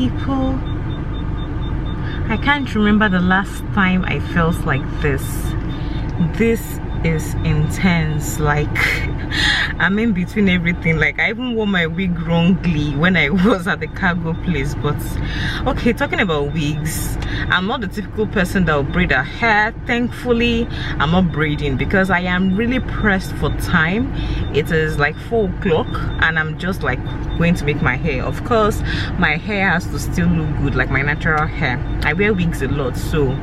people. I can't remember the last time I felt like this. This is intense. Like, I'm in between everything. Like, I even wore my wig wrongly when I was at the cargo place. But okay, talking about wigs, I'm not the typical person that will braid her hair. Thankfully, I'm not braiding because I am really pressed for time. It is like 4 o'clock and I'm just like going to make my hair. Of course, my hair has to still look good, like my natural hair. I wear wigs a lot, so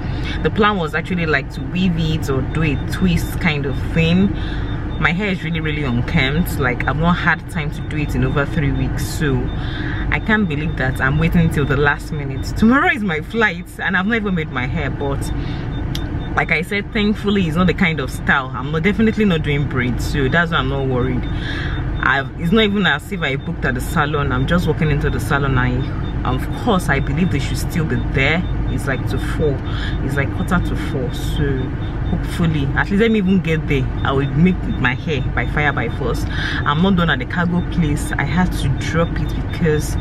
the plan was actually like to weave it or do a twist kind of thing. My hair is really unkempt. Like, I've not had time to do it in over 3 weeks, so I can't believe that I'm waiting until the last minute. Tomorrow is my flight and I've never made my hair, but like I said, thankfully it's not the kind of style. I'm definitely not doing braids, so that's why I'm not worried. It's not even as if I booked at the salon. I'm just walking into the salon. Of course, I believe they should still be there. It's like to 4. It's like 3:45. So hopefully, at least let me even get there. I will make my hair by fire by force. I'm not done at the cargo place. I had to drop it because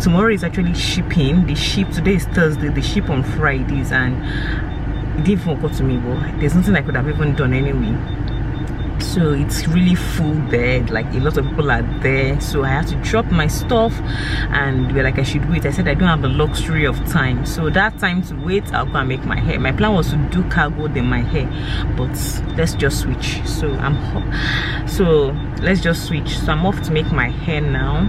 tomorrow is actually shipping. Today is Thursday. They ship on Fridays, and it didn't even occur to me, but there's nothing I could have even done anyway. So it's really full there, like a lot of people are there, so I had to drop my stuff and we're like, I should wait. I said I don't have the luxury of time, so that time to wait, I'll go and make my hair. My plan was to do cargo then my hair, but let's just switch. So let's just switch. So I'm off to make my hair now.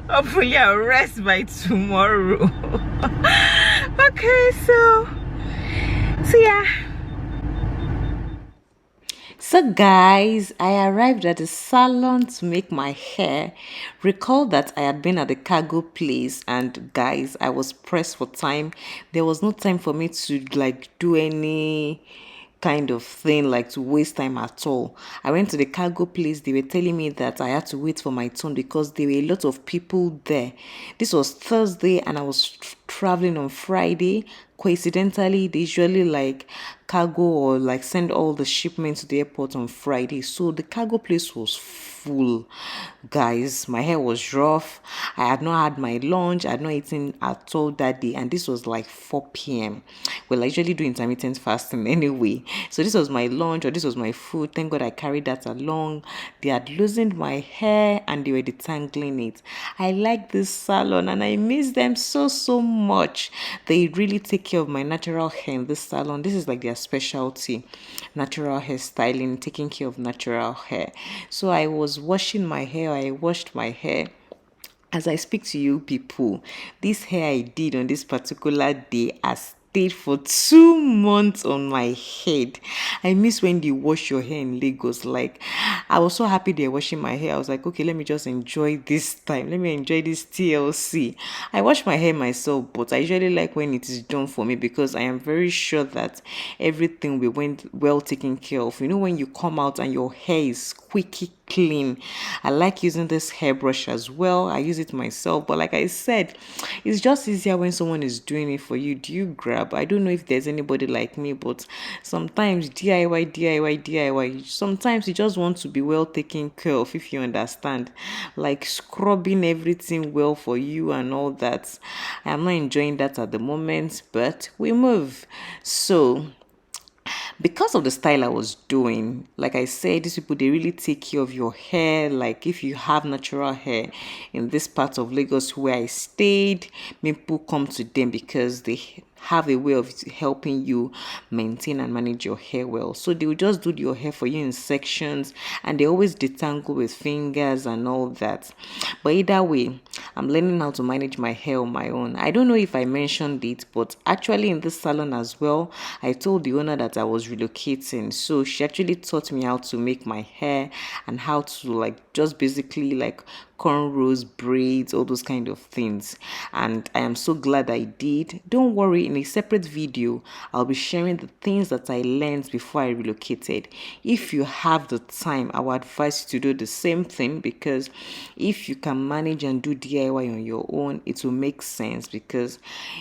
Hopefully I'll rest by tomorrow. Okay, so yeah. So guys, I arrived at the salon to make my hair. Recall that I had been at the cargo place, and guys, I was pressed for time. There was no time for me to like do any kind of thing, like to waste time at all. I went to the cargo place. They were telling me that I had to wait for my turn because there were a lot of people there. This was Thursday and I was traveling on Friday. Coincidentally, they usually like cargo or like send all the shipments to the airport on Friday, so the cargo place was full. Guys, my hair was rough. I had not had my lunch. I had not eaten at all that day, and this was like 4 p.m. Well, I usually do intermittent fasting anyway, so this was my lunch or this was my food. Thank God I carried that along. They had loosened my hair and they were detangling it. I like this salon and I miss them so much. They really take care of my natural hair in this salon. This is like their specialty, natural hairstyling, taking care of natural hair. So I was washing my hair. I washed my hair. As I speak to you people, this hair I did on this particular day has stayed for 2 months on my head. I miss when you wash your hair in Lagos. Like, I was so happy they're washing my hair. I was like, okay, let me just enjoy this time. Let me enjoy this TLC. I wash my hair myself, but I usually like when it is done for me because I am very sure that everything will went well taken care of. You know, when you come out and your hair is squeaky clean. I like using this hairbrush as well. I use it myself, but like I said, it's just easier when someone is doing it for you. Do you grab? I don't know if there's anybody like me, but sometimes DIY. Sometimes you just want to be well taken care of, if you understand, like scrubbing everything well for you and all that. I'm not enjoying that at the moment, but we move. So because of the style I was doing, like I said, these people, they really take care of your hair. Like, if you have natural hair in this part of Lagos where I stayed, people come to them because they have a way of helping you maintain and manage your hair well. So they will just do your hair for you in sections, and they always detangle with fingers and all that. But either way, I'm learning how to manage my hair on my own. I don't know if I mentioned it, but actually in this salon as well, I told the owner that I was relocating. So she actually taught me how to make my hair and how to like just basically like cornrows, braids, all those kind of things. And I am so glad I did. Don't worry, in a separate video, I'll be sharing the things that I learned before I relocated. If you have the time, I would advise you to do the same thing, because if you can manage and do DIY on your own, it will make sense, because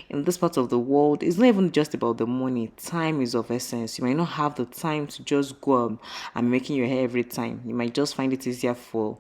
in this part of the world, it's not even just about the money. Time is of essence. You might not have the time to just go and making your hair every time. You might just find it easier for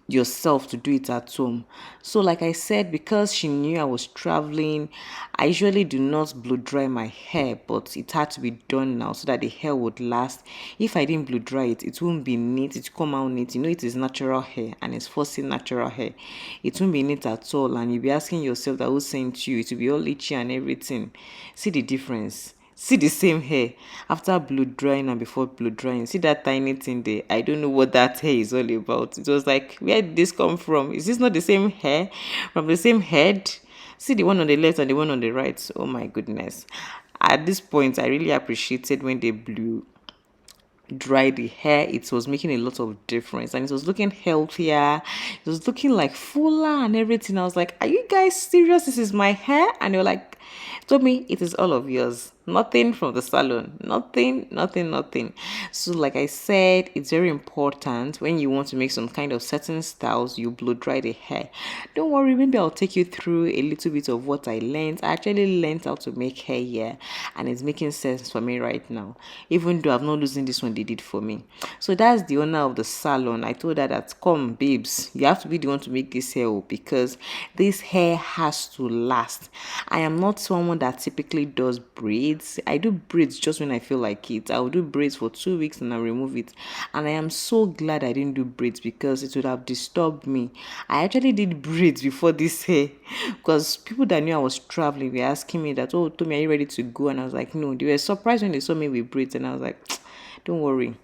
yourself to do it at home. So like I said, because she knew I was traveling, I usually do not blow dry my hair, but it had to be done now so that the hair would last. If I didn't blow dry it, it won't be neat, it come out neat. You know, it is natural hair and it's forcing natural hair. It won't be neat at all, and you'll be asking yourself that who's saying to you, it will be all itchy and everything. See the difference. See the same hair after blow drying and before blow drying. See that tiny thing there? I don't know what that hair is all about. It was like, where did this come from? Is this not the same hair from the same head? See the one on the left and the one on the right. Oh my goodness. At this point, I really appreciated when they blew dry the hair. It was making a lot of difference and it was looking healthier, it was looking like fuller and everything. I was like, are you guys serious? This is my hair? And they were like, told me it is all of yours, nothing from the salon, nothing. So like I said, it's very important when you want to make some kind of certain styles, you blow dry the hair. Don't worry, maybe I'll take you through a little bit of what I learned. I actually learned how to make hair here and it's making sense for me right now, even though I've not losing this one they did for me. So that's the owner of the salon. I told her that, come babes, you have to be the one to make this hair because this hair has to last. I am not someone that typically does braids. I do braids just when I feel like it. I will do braids for 2 weeks and I'll remove it. And I am so glad I didn't do braids because it would have disturbed me. I actually did braids before this hair because people that knew I was traveling were asking me that, oh, Tommy, are you ready to go? And I was like, no. They were surprised when they saw me with braids and I was like, don't worry.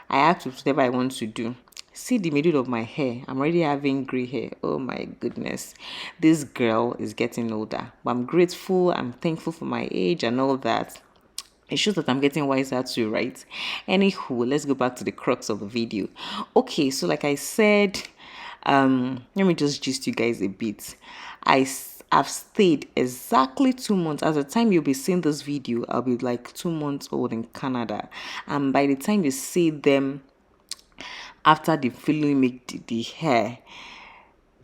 I have to whatever I want to do. See the middle of my hair. I'm already having gray hair. Oh my goodness. This girl is getting older. But I'm grateful. I'm thankful for my age and all that. It shows that I'm getting wiser too, right? Anywho, let's go back to the crux of the video. Okay, so like I said, let me just gist you guys a bit. I've stayed exactly 2 months. At the time you'll be seeing this video, I'll be like 2 months old in Canada. And by the time you see them after the filling make the hair,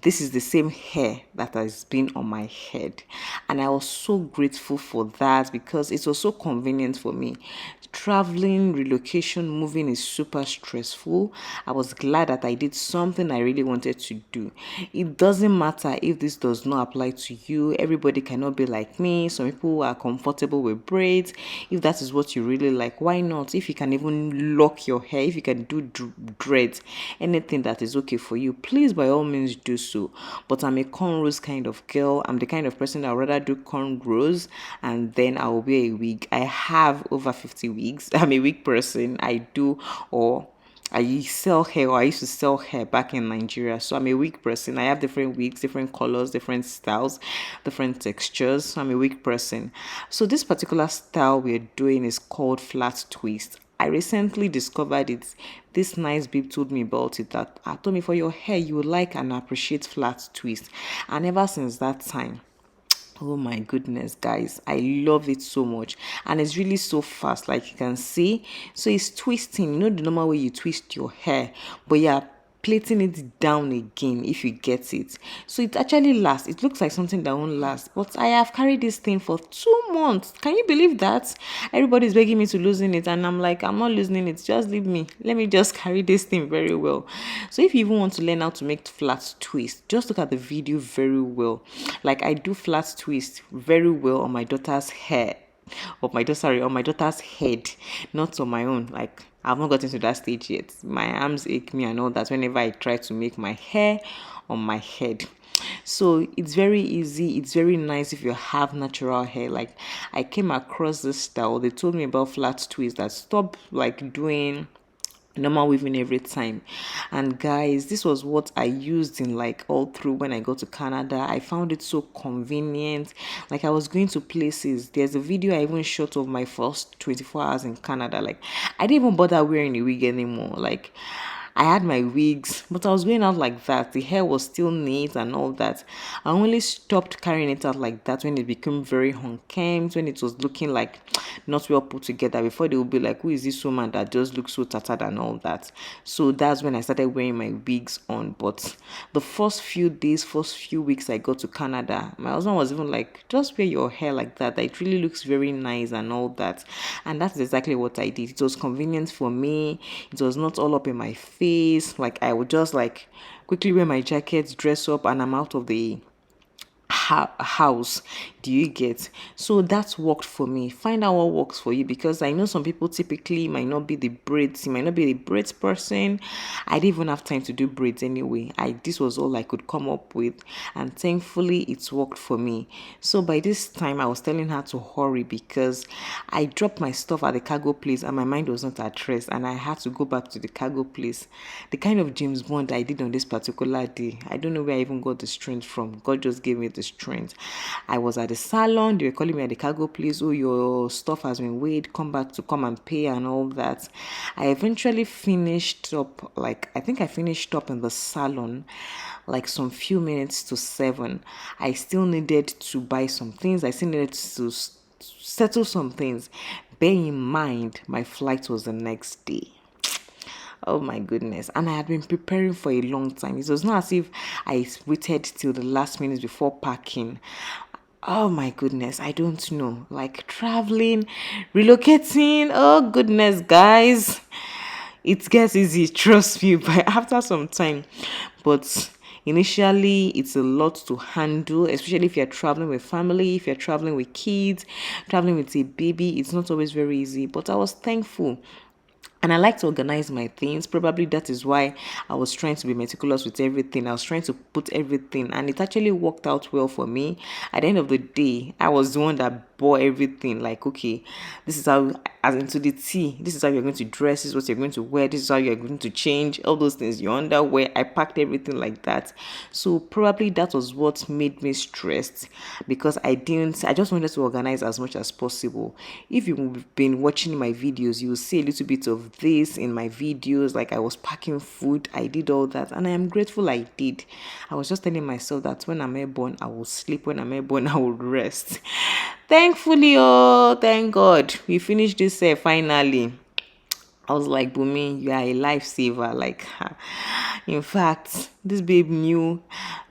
this is the same hair that has been on my head, and I was so grateful for that because it was so convenient for me. Traveling, relocation, moving is super stressful. I was glad that I did something I really wanted to do. It doesn't matter if this does not apply to you. Everybody cannot be like me. Some people are comfortable with braids. If that is what you really like, why not? If you can even lock your hair, if you can do dreads, anything that is okay for you, please by all means do so. But I'm a cornrows kind of girl. I'm the kind of person that would rather do cornrows and then I will wear a wig. I have over 50 wigs. I'm a wig person. I do, or I sell hair, or I used to sell hair back in Nigeria. So I'm a wig person. I have different wigs, different colors, different styles, different textures. So I'm a wig person. So this particular style we're doing is called flat twist. I recently discovered it. This nice babe told me about it that told me for your hair you would like and appreciate flat twist. And ever since that time, oh my goodness, guys, I love it so much. And it's really so fast, like you can see. So it's twisting, you know, the normal way you twist your hair, but yeah, plating it down again, if you get it. So it actually lasts. It looks like something that won't last, but I have carried this thing for 2 months. Can you believe that? Everybody's begging me to loosen it and I'm like, I'm not loosening it, just leave me, let me just carry this thing very well. So if you even want to learn how to make flat twist, just look at the video very well. Like I do flat twist very well on my daughter's hair, on my daughter's head, not on my own. Like I've not gotten to that stage yet. My arms ache me and all that whenever I try to make my hair on my head. So it's very easy. It's very nice if you have natural hair. Like I came across this style. They told me about flat twist that stop like doing normal weaving every time. And guys, this was what I used in like all through when I got to Canada. I found it so convenient. Like I was going to places. There's a video I even shot of my first 24 hours in Canada. Like I didn't even bother wearing a wig anymore. Like I had my wigs, but I was going out like that. The hair was still neat and all that. I only stopped carrying it out like that when it became very unkempt, when it was looking like not well put together. Before they would be like, who is this woman that just looks so tattered and all that? So that's when I started wearing my wigs on. But the first few days, first few weeks I got to Canada, my husband was even like, just wear your hair like that. It really looks very nice and all that. And that's exactly what I did. It was convenient for me. It was not all up in my face. face. Like I would just like quickly wear my jacket, dress up, and I'm out of the house. Do you get? So that's worked for me. Find out what works for you, because I know some people typically might not be the braids, you might not be the braids person. I didn't even have time to do braids anyway. This was all I could come up with, and thankfully it's worked for me. So by this time I was telling her to hurry, because I dropped my stuff at the cargo place and my mind was not at rest, and I had to go back to the cargo place. The kind of James Bond I did on this particular day, I don't know where I even got the strength from. God just gave me the strength. I was at the salon, they were calling me at the cargo place, oh, your stuff has been weighed, come back to come and pay and all that. I eventually finished up, like I think I finished up in the salon like some few minutes to 7. I still needed to buy some things, I still needed to settle some things. Bear in mind my flight was the next day. Oh my goodness. And I had been preparing for a long time. It was not as if I waited till the last minute before packing. Oh my goodness. I don't know. Like traveling, relocating. Oh goodness, guys. It gets easy, trust me, but after some time. But initially, it's a lot to handle, especially if you're traveling with family, if you're traveling with kids, traveling with a baby. It's not always very easy, but I was thankful. And I like to organize my things. Probably that is why I was trying to be meticulous with everything. I was trying to put everything, and it actually worked out well for me. At the end of the day, I was the one that bought everything. Like, okay, this is how, as into the T, this is how you're going to dress, this is what you're going to wear, this is how you're going to change, all those things, your underwear. I packed everything like that. So probably that was what made me stressed, because I just wanted to organize as much as possible. If you've been watching my videos, you will see a little bit of this in my videos. Like I was packing food, I did all that, and I am grateful I did. I was just telling myself that when I'm airborne, I will sleep. When I'm airborne, I will rest. Thankfully, oh, thank God, we finished this finally. I was like, Bumi, you are a lifesaver. Like, in fact, this babe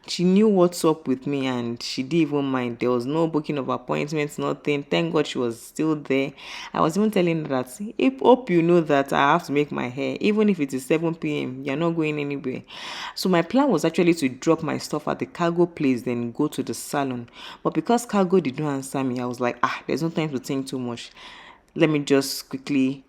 she knew what's up with me, and she didn't even mind. There was no booking of appointments, nothing. Thank God she was still there. I was even telling her that, hope you know that I have to make my hair. Even if it is 7 p.m., you're not going anywhere. So my plan was actually to drop my stuff at the cargo place, then go to the salon. But because cargo did not answer me, I was like, there's no time to think too much. Let me just quickly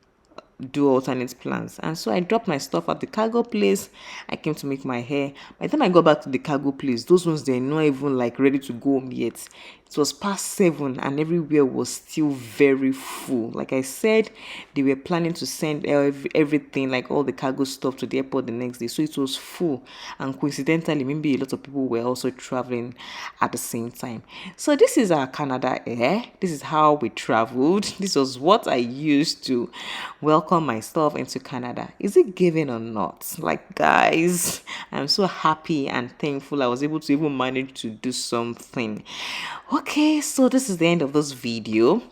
do alternate plans. And so I dropped my stuff at the cargo place. I came to make my hair. By the time I got back to the cargo place, those ones, they're not even like ready to go home yet. It was past 7 and everywhere was still very full. Like I said, they were planning to send everything, like all the cargo stuff, to the airport the next day. So it was full. And coincidentally, maybe a lot of people were also traveling at the same time. So this is our Canada air. This is how we traveled. This was what I used to welcome myself into Canada. Is it giving or not? Like, guys, I'm so happy and thankful I was able to even manage to do something. Okay, so this is the end of this video.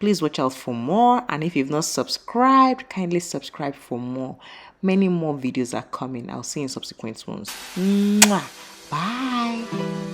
Please watch out for more, and if you've not subscribed, kindly subscribe for more. Many more videos are coming. I'll see you in subsequent ones. Mwah. Bye.